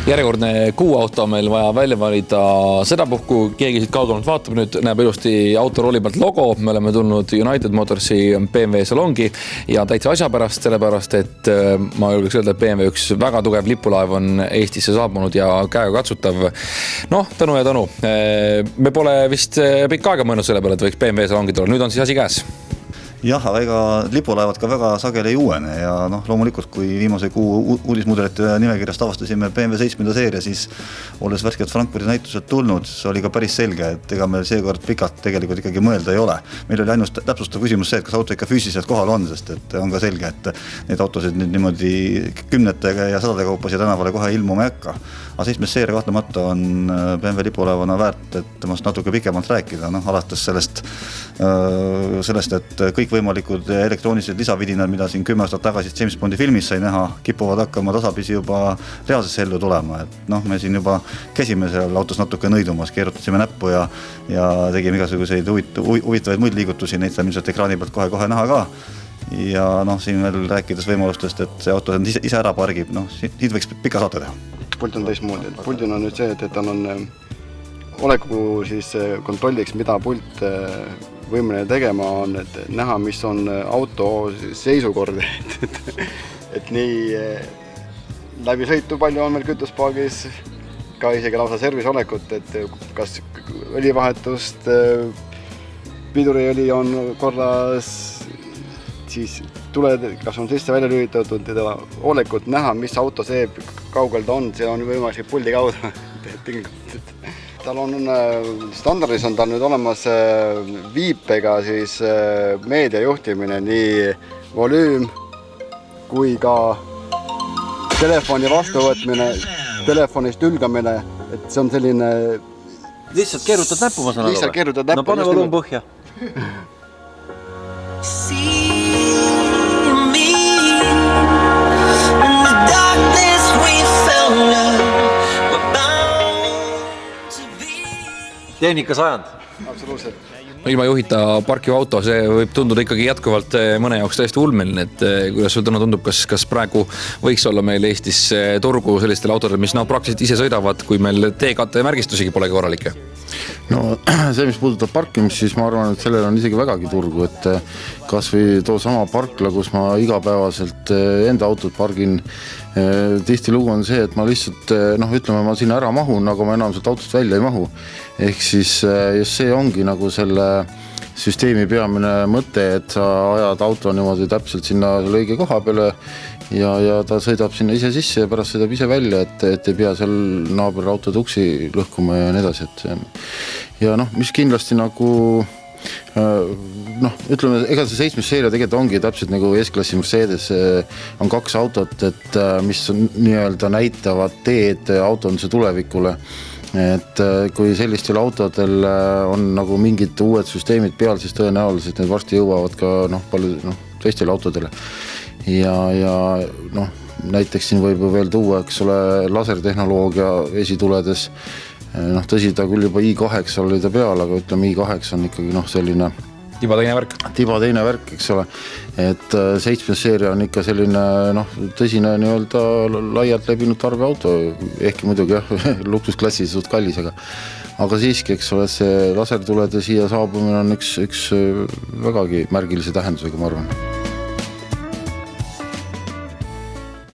Järjekordne kuuauto on meil vaja välja valida sedapuhku. Keegi siit kaugemalt vaatab nüüd, näeb ilusti auto rooli pealt logo. Me oleme tulnud United Motorsi BMW salongi ja täitsa asja pärast, sellepärast, et ma julgeks öelda, et BMW üks väga tugev lipulaev on Eestisse saabunud ja käega katsutav. Noh, tänu ja tänu. Me pole vist pikka aega mõelnud selle peale, et võiks BMW salongi tulla. Nüüd on siis asi käes. Jah, aga ega lipulaevad ka väga sageli ei uuene ja loomulikult, kui viimase kuu uudismudelite nimekirjast avastasime BMW 7. seeria, siis olles värskelt Frankfurdi näituselt tulnud, see oli ka päris selge, et ega meil seekord pikalt tegelikult ikkagi mõelda ei ole. Meil oli ainult täpsustav küsimus see, et kas auto ikka füüsiliselt kohal on, sest et on ka selge, et need autosid nüüd niimoodi kümnetega ja sadade kaupas ja tänavale kohe ilmuma ei hakka. Aga 7. seeria kahtlemata on BMW lipulaevana väärt, et temast natuke pikemalt rääkida, alates sellest, et kõik võimalikud elektroonilised lisavidinad, mida siin 10 aastat tagasi James Bondi filmis sai näha, kipuvad hakkama tasapisi juba reaalsesse ellu tulema. Et me siin juba käsime seal autos natuke nõidumas, keerutasime näppu ja tegime igasuguseid huvitavaid muid liigutusi, neid saab ilmselt ekraani pealt kohe näha ka. Ja siin veel rääkides võimalustest, et see auto on ise ära pargib, siit võiks pika saate teha. Pult on teismoodi. Puldil on nüüd see, et tal on oleku siis kontrolliks, mida pult võimeline tegema on, et näha, mis on auto seisukord, et nii läbi sõitu palju on meil kütuspaagis, ka isegi lausa servis olekut, et kas õlivahetust, piduriõli on korras, siis tuled, kas on sisse välja lülitatud, olekut näha, mis auto see kaugel ta on, see on võimalik puldi kaudu. Tal on standardis on tal nüüd olemas viipega siis meedia juhtimine, nii volüüm kui ka telefoni vastuvõtmine, telefonist ülgamine, et see on selline... Lihtsalt keerutad näppu, ma saan aru. No pane volüüm põhja. Tehnika sajand. Absoluutselt. Ilma juhita parkiv auto, see võib tunduda ikkagi jätkuvalt mõne jaoks täiesti ulmeline, et kuidas sul täna tundub, kas praegu võiks olla meil Eestis turgu sellistel autodel, mis praktiliselt ise sõidavad, kui meil teekatte märgistusigi polegi korralikke? No see, mis puudutab parkimist, siis ma arvan, et sellel on isegi vägagi turgu, et kas või too sama parkla, kus ma igapäevaselt enda autot pargin, tihti lugu on see, et ma lihtsalt, ütleme, ma sinna ära mahun, aga ma enam sealt autost välja ei mahu. Ehk siis just see ongi nagu selle süsteemi peamine mõte, et sa ajad auto niimoodi täpselt sinna õige koha peale ja ta sõidab sinna ise sisse ja pärast sõidab ise välja, et ei pea seal naaber auto tuksi lõhkuma ja nii edasi. Ja mis kindlasti nagu ütleme, ega see 7. seeria tegelikult ongi täpselt nagu S-klassi Mercedes on 2 autot, et mis nii-öelda näitavad teed autonduse tulevikule. Et kui sellistel autodel on nagu mingid uued süsteemid peal, siis tõenäoliselt need varsti jõuavad ka palju teistele autodele. Ja näiteks siin võib veel tuua, eks ole, lasertehnoloogia esituledes. Tõsi, ta küll juba i8 oli ta peal, aga ütleme, i8 on ikkagi selline Tiba teine värk, eks ole. Et 7. seeria on ikka selline tõsine nii-öelda laialt lebinud tarbeauto, ehkki muidugi luksusklassi suht kallis, aga siiski, eks ole, see lasertulede siia saabumine on üks vägagi märgilise tähendusega, ma arvan.